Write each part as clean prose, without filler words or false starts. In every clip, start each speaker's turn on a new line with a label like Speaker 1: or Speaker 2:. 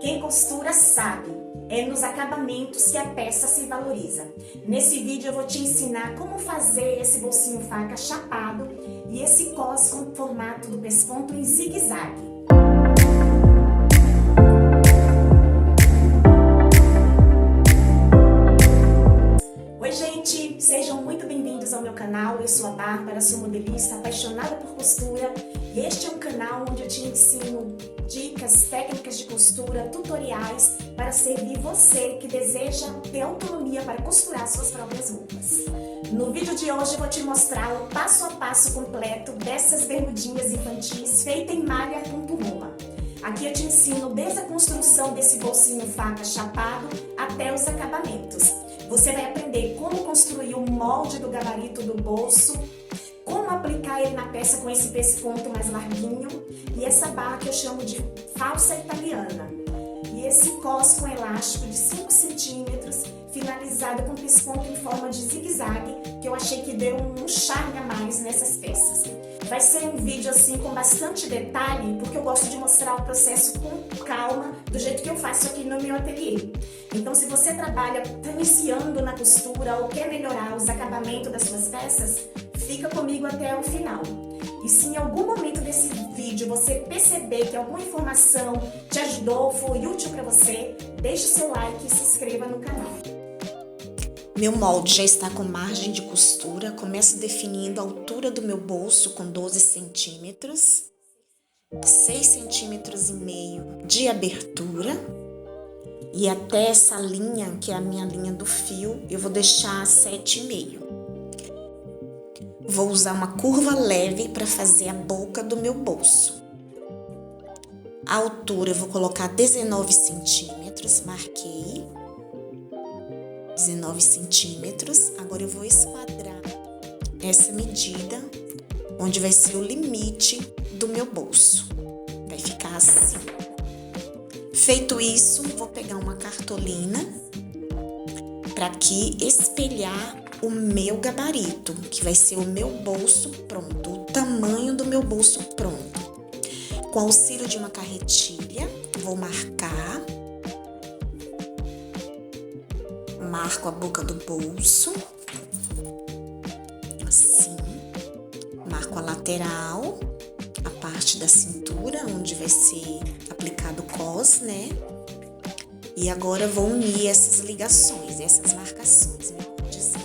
Speaker 1: Quem costura sabe, é nos acabamentos que a peça se valoriza. Nesse vídeo eu vou te ensinar como fazer esse bolsinho faca chapado e esse cos com o formato do pesponto em zigue-zague. Oi gente, sejam muito bem-vindos ao meu canal. Eu sou a Bárbara, sou modelista, apaixonada por costura. E este é um canal onde eu te ensino dicas, técnicas de costura, tutoriais para servir você que deseja ter autonomia para costurar suas próprias roupas. No vídeo de hoje eu vou te mostrar o passo a passo completo dessas bermudinhas infantis feitas em malha com turma. Aqui eu te ensino desde a construção desse bolsinho faca chapado até os acabamentos. Você vai aprender como construir o molde do gabarito do bolso, como aplicar ele na peça com esse pesponto mais larguinho e essa barra que eu chamo de falsa italiana. E esse cos com elástico de 5 centímetros, finalizado com pesponto em forma de zigue-zague, que eu achei que deu um charme a mais nessas peças. Vai ser um vídeo assim com bastante detalhe, porque eu gosto de mostrar o processo com calma, do jeito que eu faço aqui no meu ateliê. Então, se você trabalha, está iniciando na costura ou quer melhorar os acabamentos das suas peças, fica comigo até o final. E se em algum momento desse vídeo você perceber que alguma informação te ajudou, foi útil para você, deixe o seu like e se inscreva no canal.
Speaker 2: Meu molde já está com margem de costura. Começo definindo a altura do meu bolso com 12 centímetros, 6 centímetros e meio de abertura. E até essa linha, que é a minha linha do fio, eu vou deixar 7,5. Vou usar uma curva leve para fazer a boca do meu bolso. A altura eu vou colocar 19 centímetros, marquei 19 centímetros. Agora eu vou esquadrar essa medida, onde vai ser o limite do meu bolso. Vai ficar assim. Feito isso, vou pegar uma cartolina para aqui espelhar o meu gabarito, que vai ser o meu bolso pronto, o tamanho do meu bolso pronto. Com auxílio de uma carretilha, vou marcar. Marco a boca do bolso, assim. Marco a lateral, a parte da cintura, onde vai ser aplicado o cos, né? E agora eu vou unir essas ligações, essas marcações, melhor dizer.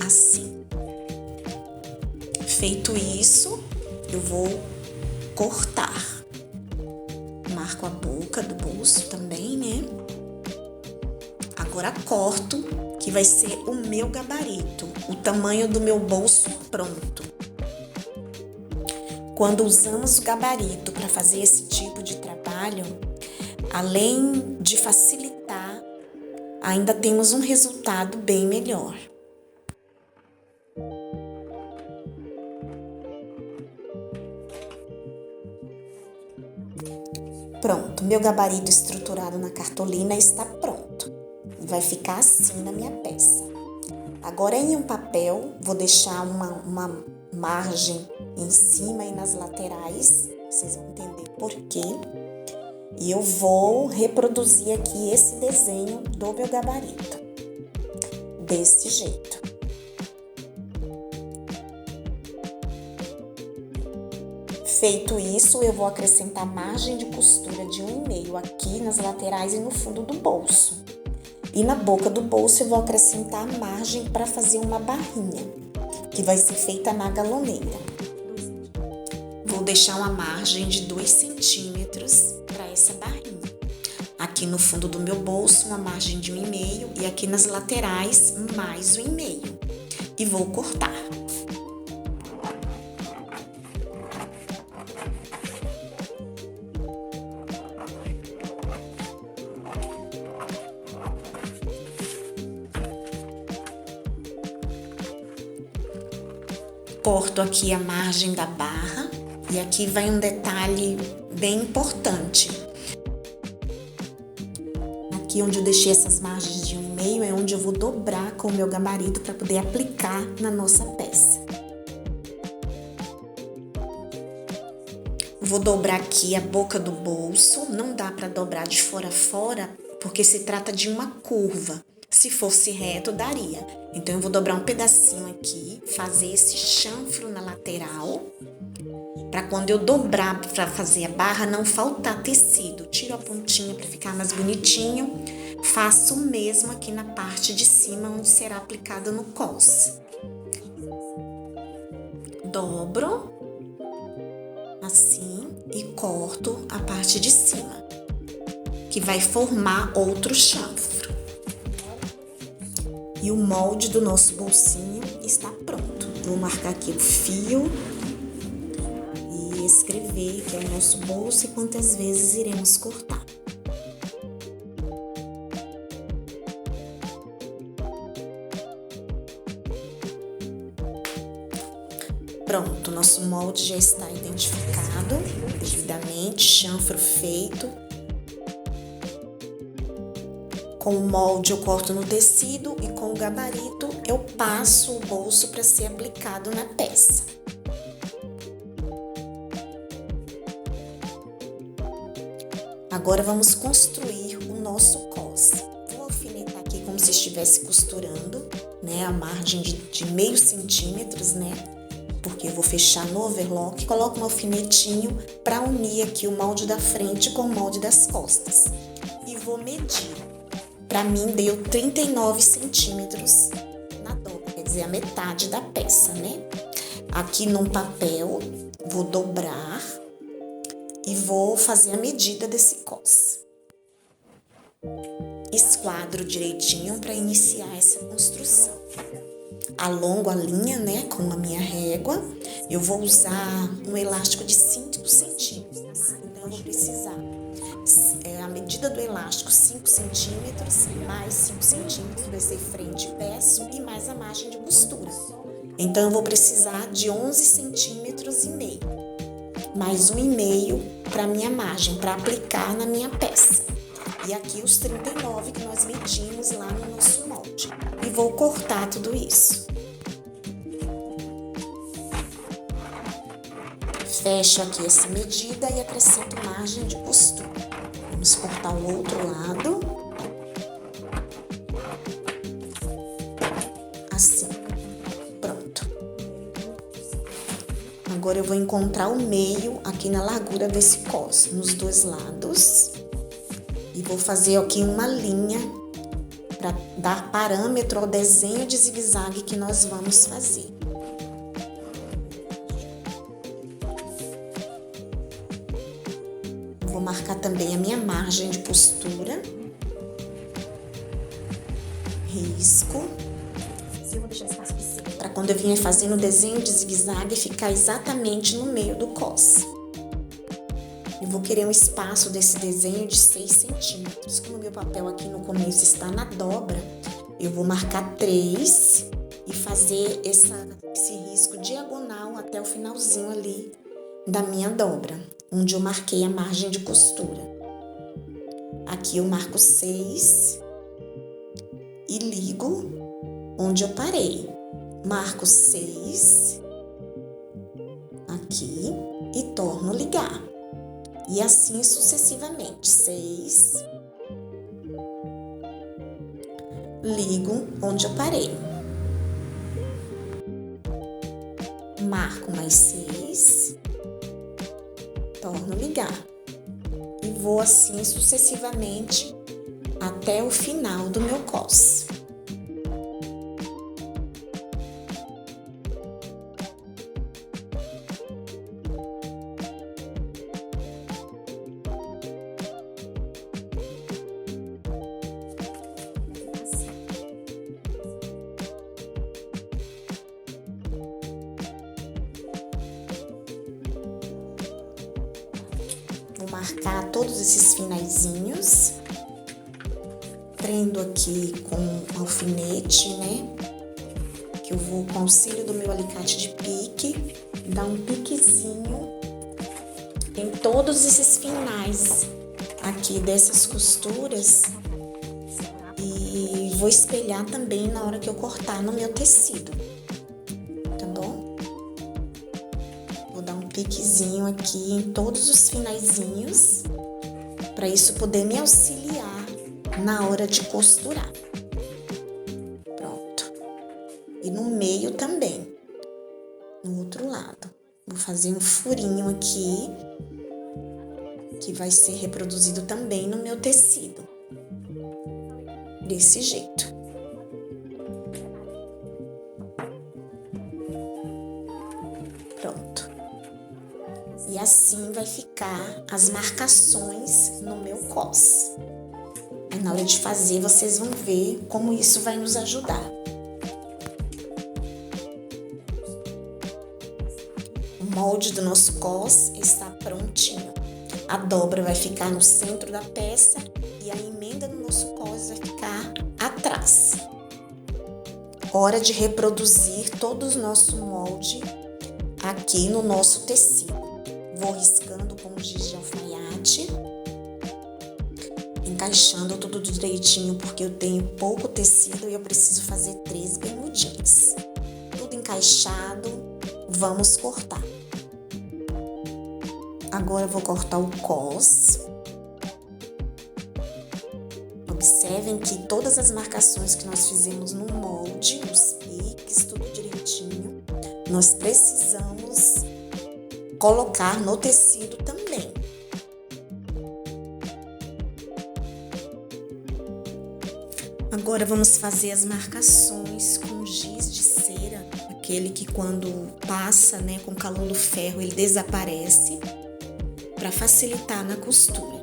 Speaker 2: Assim. Feito isso, eu vou cortar. Marco a boca do bolso também, né? Agora corto, que vai ser o meu gabarito, o tamanho do meu bolso pronto. Quando usamos o gabarito para fazer esse tipo de trabalho, além de facilitar, ainda temos um resultado bem melhor. Pronto, meu gabarito estruturado na cartolina está pronto. Vai ficar assim na minha peça. Agora em um papel, vou deixar uma margem em cima e nas laterais, vocês vão entender por quê. E eu vou reproduzir aqui esse desenho do meu gabarito, desse jeito. Feito isso, eu vou acrescentar margem de costura de 1,5 aqui nas laterais e no fundo do bolso. E na boca do bolso eu vou acrescentar a margem para fazer uma barrinha, que vai ser feita na galoneira. Vou deixar uma margem de 2 centímetros para essa barrinha. Aqui no fundo do meu bolso, uma margem de 1,5 e aqui nas laterais, mais 1,5. E vou cortar. Corto aqui a margem da barra e aqui vai um detalhe bem importante. Aqui onde eu deixei essas margens de 1,5 é onde eu vou dobrar com o meu gabarito para poder aplicar na nossa peça. Vou dobrar aqui a boca do bolso, não dá para dobrar de fora a fora, porque se trata de uma curva. Se fosse reto, daria. Então, eu vou dobrar um pedacinho aqui, fazer esse chanfro na lateral, para quando eu dobrar para fazer a barra, não faltar tecido. Tiro a pontinha para ficar mais bonitinho. Faço o mesmo aqui na parte de cima, onde será aplicado no cos. Dobro, assim, e corto a parte de cima, que vai formar outro chanfro. E o molde do nosso bolsinho está pronto. Vou marcar aqui o fio e escrever que é o nosso bolso e quantas vezes iremos cortar. Pronto, nosso molde já está identificado devidamente, chanfro feito. Com o molde eu corto no tecido e com o gabarito eu passo o bolso para ser aplicado na peça. Agora vamos construir o nosso cos. Vou alfinetar aqui como se estivesse costurando, né, a margem de meio centímetros, né? Porque eu vou fechar no overlock, coloco um alfinetinho para unir aqui o molde da frente com o molde das costas. E vou medir. Para mim deu 39 centímetros na dobra, quer dizer, a metade da peça, né? Aqui num papel, vou dobrar e vou fazer a medida desse cos. Esquadro direitinho para iniciar essa construção. Alongo a linha, né, com a minha régua. Eu vou usar um elástico de 5 centímetros. Então, eu vou precisar a medida do elástico 5 centímetros, mais 5 centímetros vai ser frente e peço e mais a margem de costura. Então, eu vou precisar de 11 centímetros e meio, mais 1,5 para minha margem, para aplicar na minha peça. E aqui os 39 que nós medimos lá no nosso molde. E vou cortar tudo isso. Fecho aqui essa medida e acrescento margem de costura. Vamos cortar o outro lado. Assim. Pronto. Agora eu vou encontrar o meio aqui na largura desse cos, nos dois lados. E vou fazer aqui uma linha para dar parâmetro ao desenho de zigue-zague que nós vamos fazer. Vou marcar também a minha margem de costura. Risco. Para quando eu vier fazendo o desenho de zigue-zague ficar exatamente no meio do cos. Eu vou querer um espaço desse desenho de 6 centímetros. Como o meu papel aqui no começo está na dobra, eu vou marcar 3 e fazer esse risco diagonal até o finalzinho ali da minha dobra, onde eu marquei a margem de costura. Aqui eu marco 6 e ligo onde eu parei. Marco 6 aqui e torno a ligar. E assim sucessivamente. 6. Ligo onde eu parei. Marco mais 6. Torno a ligar. E vou assim sucessivamente até o final do meu cos. Vou marcar todos esses finaizinhos, prendo aqui com alfinete, né? Que eu vou com auxílio do meu alicate de pique, dar um piquezinho em todos esses finais aqui dessas costuras e vou espelhar também na hora que eu cortar no meu tecido, tá bom? Vou dar um piquezinho aqui em todos os finaizinhos, para isso poder me auxiliar na hora de costurar. Pronto. E no meio também, no outro lado. Vou fazer um furinho aqui, que vai ser reproduzido também no meu tecido. Desse jeito. Pronto. E assim vai ficar as marcações no meu cos. Aí na hora de fazer, vocês vão ver como isso vai nos ajudar. O molde do nosso cos está prontinho. A dobra vai ficar no centro da peça e a emenda no nosso cos vai ficar atrás. Hora de reproduzir todo o nosso molde aqui no nosso tecido. Vou riscando com giz de alfaiate, encaixando tudo direitinho porque eu tenho pouco tecido e eu preciso fazer 3 bermudinhas. Tudo encaixado, vamos cortar. Agora eu vou cortar o cos. Observem que todas as marcações que nós fizemos no molde, os piques, tudo direitinho, nós precisamos colocar no tecido também. Agora vamos fazer as marcações com giz de cera, aquele que quando passa, né, com o calor do ferro, ele desaparece, para facilitar na costura.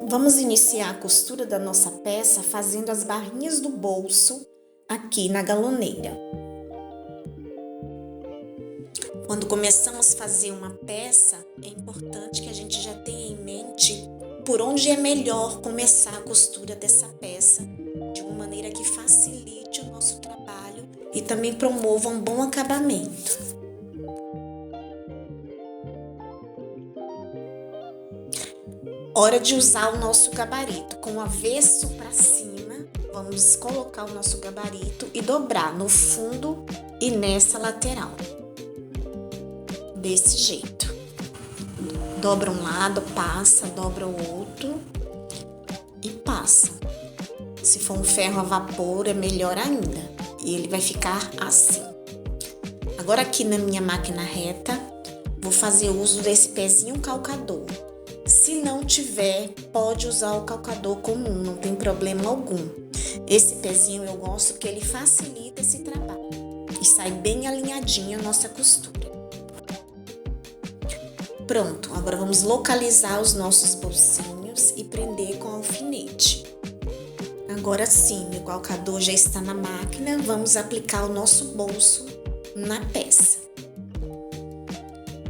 Speaker 2: Vamos iniciar a costura da nossa peça fazendo as barrinhas do bolso aqui na galoneira. Quando começamos a fazer uma peça, é importante que a gente já tenha em mente por onde é melhor começar a costura dessa peça, de uma maneira que facilite o nosso trabalho e também promova um bom acabamento. Hora de usar o nosso gabarito. Com o avesso para cima, vamos colocar o nosso gabarito e dobrar no fundo e nessa lateral. Desse jeito. Dobra um lado, passa, dobra o outro e passa. Se for um ferro a vapor, é melhor ainda. E ele vai ficar assim. Agora aqui na minha máquina reta, vou fazer uso desse pezinho calcador. Se não tiver, pode usar o calcador comum, não tem problema algum. Esse pezinho eu gosto porque ele facilita esse trabalho e sai bem alinhadinha a nossa costura. Pronto, agora vamos localizar os nossos bolsinhos e prender com alfinete. Agora sim, meu calcador já está na máquina, vamos aplicar o nosso bolso na peça.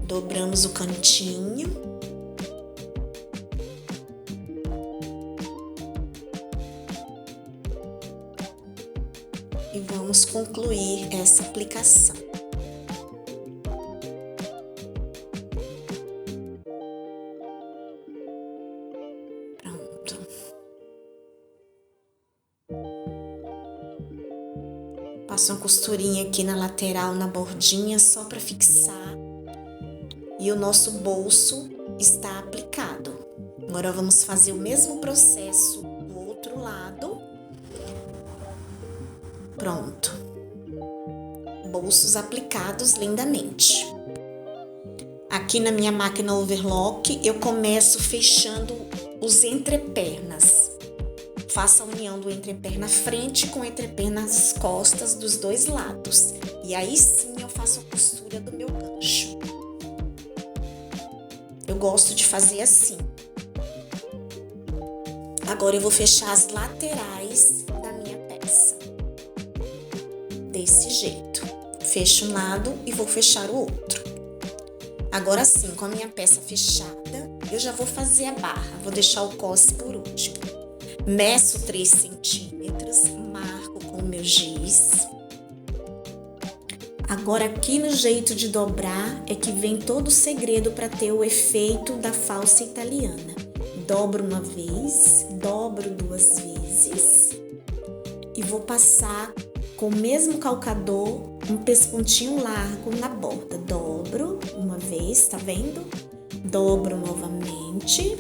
Speaker 2: Dobramos o cantinho. E vamos concluir essa aplicação. Pronto. Passo uma costurinha aqui na lateral, na bordinha, só para fixar. E o nosso bolso está aplicado. Agora vamos fazer o mesmo processo do outro lado. Pronto. Bolsos aplicados lindamente. Aqui na minha máquina overlock, eu começo fechando os entrepernas. Faço a união do entreperna frente com o entreperna nas costas dos dois lados. E aí sim eu faço a costura do meu gancho. Eu gosto de fazer assim. Agora eu vou fechar as laterais da minha peça. Desse jeito. Fecho um lado e vou fechar o outro. Agora sim, com a minha peça fechada, eu já vou fazer a barra. Vou deixar o cos por último. Meço 3 centímetros, marco com o meu giz. Agora aqui no jeito de dobrar é que vem todo o segredo para ter o efeito da falsa italiana. Dobro uma vez, dobro 2 vezes e vou passar com o mesmo calcador um pespontinho largo na borda. Dobro uma vez, tá vendo? Dobro novamente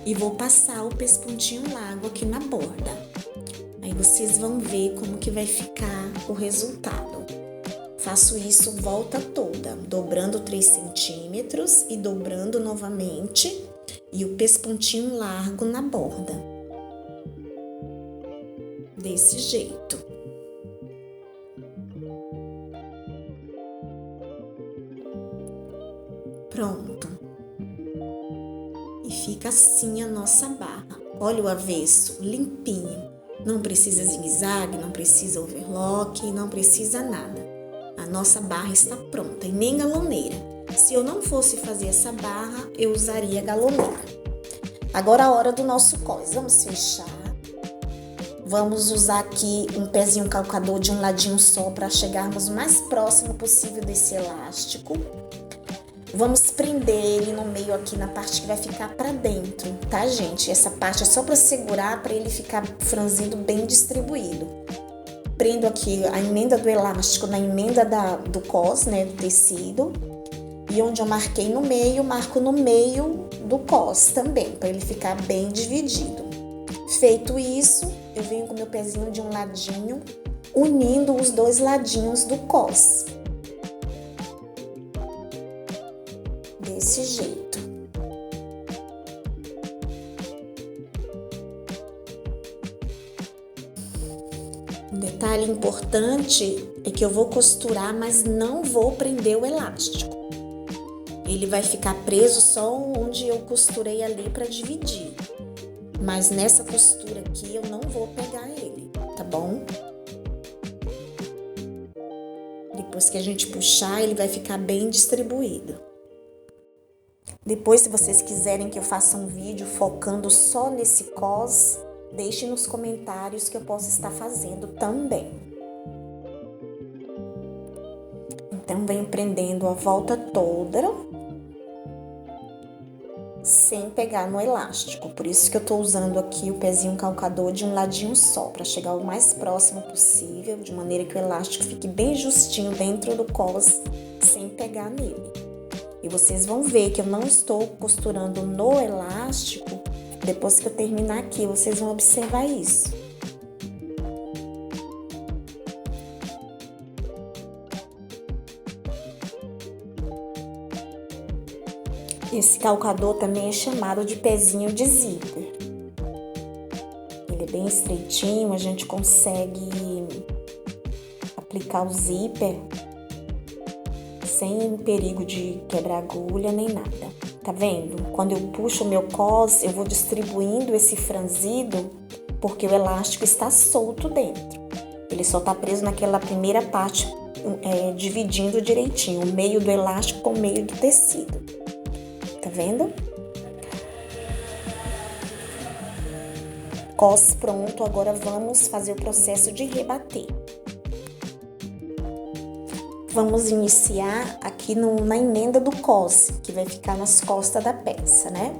Speaker 2: e vou passar o pespontinho largo aqui na borda. Aí vocês vão ver como que vai ficar o resultado. Faço isso volta toda, dobrando 3 centímetros e dobrando novamente e o pespontinho largo na borda. Desse jeito. Pronto. E fica assim a nossa barra. Olha o avesso, limpinho. Não precisa zigue-zague, não precisa overlock, não precisa nada. A nossa barra está pronta e nem galoneira. Se eu não fosse fazer essa barra, eu usaria galoneira. Agora a hora do nosso cós. Vamos fechar. Vamos usar aqui um pezinho calcador de um ladinho só para chegarmos o mais próximo possível desse elástico. Vamos prender ele no meio aqui na parte que vai ficar para dentro, tá, gente? Essa parte é só para segurar, para ele ficar franzido bem distribuído. Prendo aqui a emenda do elástico na emenda do cós, né, do tecido. E onde eu marquei no meio, marco no meio do cós também, para ele ficar bem dividido. Feito isso, eu venho com meu pezinho de um ladinho, unindo os dois ladinhos do cós. Desse jeito. Um detalhe importante é que eu vou costurar, mas não vou prender o elástico. Ele vai ficar preso só onde eu costurei ali para dividir. Mas nessa costura aqui eu não vou pegar ele, tá bom? Depois que a gente puxar, ele vai ficar bem distribuído. Depois, se vocês quiserem que eu faça um vídeo focando só nesse cós, deixe nos comentários que eu posso estar fazendo também. Então, venho prendendo a volta toda, sem pegar no elástico. Por isso que eu tô usando aqui o pezinho calcador de um ladinho só, para chegar o mais próximo possível, de maneira que o elástico fique bem justinho dentro do cós, sem pegar nele. E vocês vão ver que eu não estou costurando no elástico. Depois que eu terminar aqui, vocês vão observar isso. Esse calcador também é chamado de pezinho de zíper. Ele é bem estreitinho, a gente consegue aplicar o zíper sem perigo de quebrar agulha nem nada. Tá vendo? Quando eu puxo o meu cós, eu vou distribuindo esse franzido porque o elástico está solto dentro. Ele só tá preso naquela primeira parte, dividindo direitinho o meio do elástico com o meio do tecido. Tá vendo? Cós pronto, agora vamos fazer o processo de rebater. Vamos iniciar aqui na emenda do cós, que vai ficar nas costas da peça, né?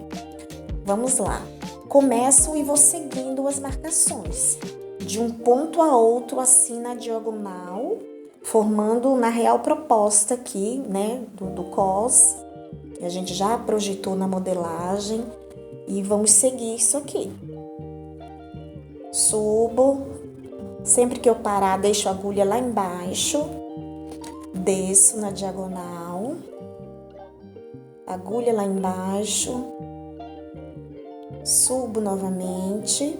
Speaker 2: Vamos lá. Começo e vou seguindo as marcações, de um ponto a outro, assim na diagonal, formando na real proposta aqui, né, do cós. A gente já projetou na modelagem e vamos seguir isso aqui. Subo, sempre que eu parar, deixo a agulha lá embaixo, desço na diagonal, agulha lá embaixo, subo novamente,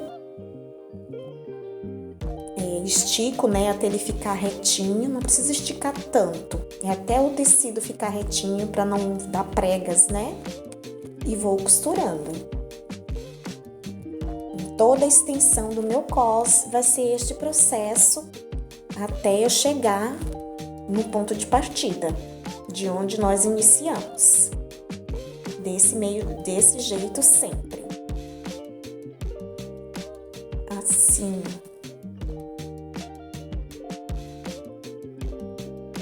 Speaker 2: estico, né, até ele ficar retinho, não precisa esticar tanto, é até o tecido ficar retinho para não dar pregas, né, e vou costurando. Toda a extensão do meu cós vai ser este processo até eu chegar no ponto de partida, de onde nós iniciamos. Desse jeito sempre. Assim.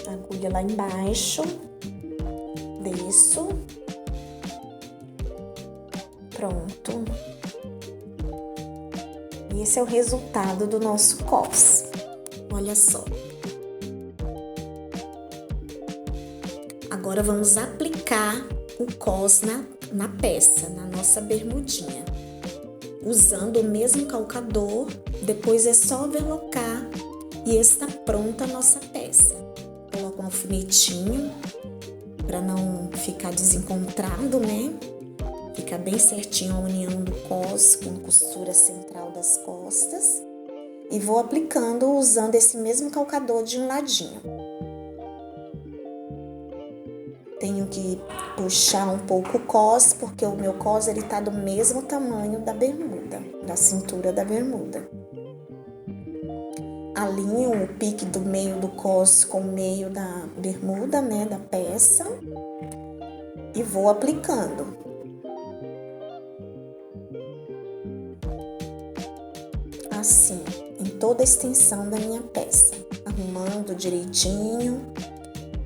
Speaker 2: Agulha lá embaixo. Desço. Pronto. Esse é o resultado do nosso cós. Olha só. Agora vamos aplicar o cos na peça, na nossa bermudinha. Usando o mesmo calcador, depois é só overlocar e está pronta a nossa peça. Coloco um alfinetinho para não ficar desencontrado, né? Fica bem certinho a união do cos com a costura central das costas. E vou aplicando usando esse mesmo calcador de um ladinho. Tenho que puxar um pouco o cos, porque o meu cos ele tá do mesmo tamanho da bermuda, da cintura da bermuda. Alinho o pique do meio do cos com o meio da bermuda, né, da peça, e vou aplicando. Assim, em toda a extensão da minha peça, arrumando direitinho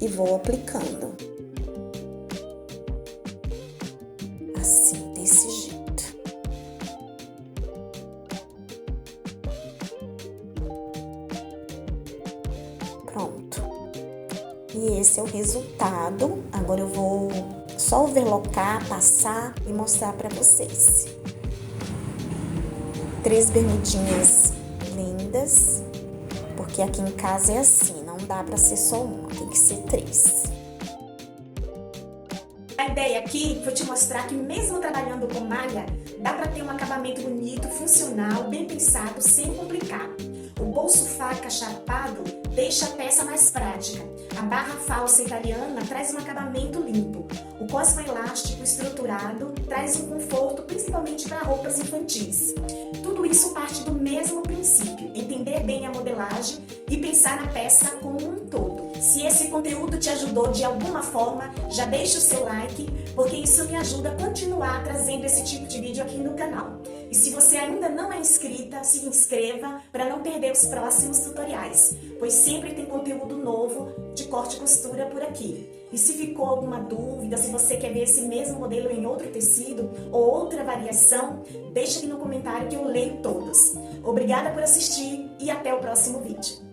Speaker 2: e vou aplicando. Assim, desse jeito. Pronto. E esse é o resultado. Agora eu vou só overlocar, passar e mostrar pra vocês. 3 bermudinhas lindas, porque aqui em casa é assim, não dá pra ser só uma, tem que ser 3.
Speaker 1: A ideia aqui foi te mostrar que mesmo trabalhando com malha, dá para ter um acabamento bonito, funcional, bem pensado, sem complicar. O bolso faca chapado deixa a peça mais prática. A barra falsa italiana traz um acabamento limpo. O cosmo elástico estruturado traz um conforto, principalmente para roupas infantis. Tudo isso parte do mesmo princípio, entender bem a modelagem e pensar na peça como um todo. Se esse conteúdo te ajudou de alguma forma, já deixa o seu like, porque isso me ajuda a continuar trazendo esse tipo de vídeo aqui no canal. E se você ainda não é inscrita, se inscreva para não perder os próximos tutoriais, pois sempre tem conteúdo novo de corte e costura por aqui. E se ficou alguma dúvida, se você quer ver esse mesmo modelo em outro tecido ou outra variação, deixa aqui no comentário que eu leio todos. Obrigada por assistir e até o próximo vídeo.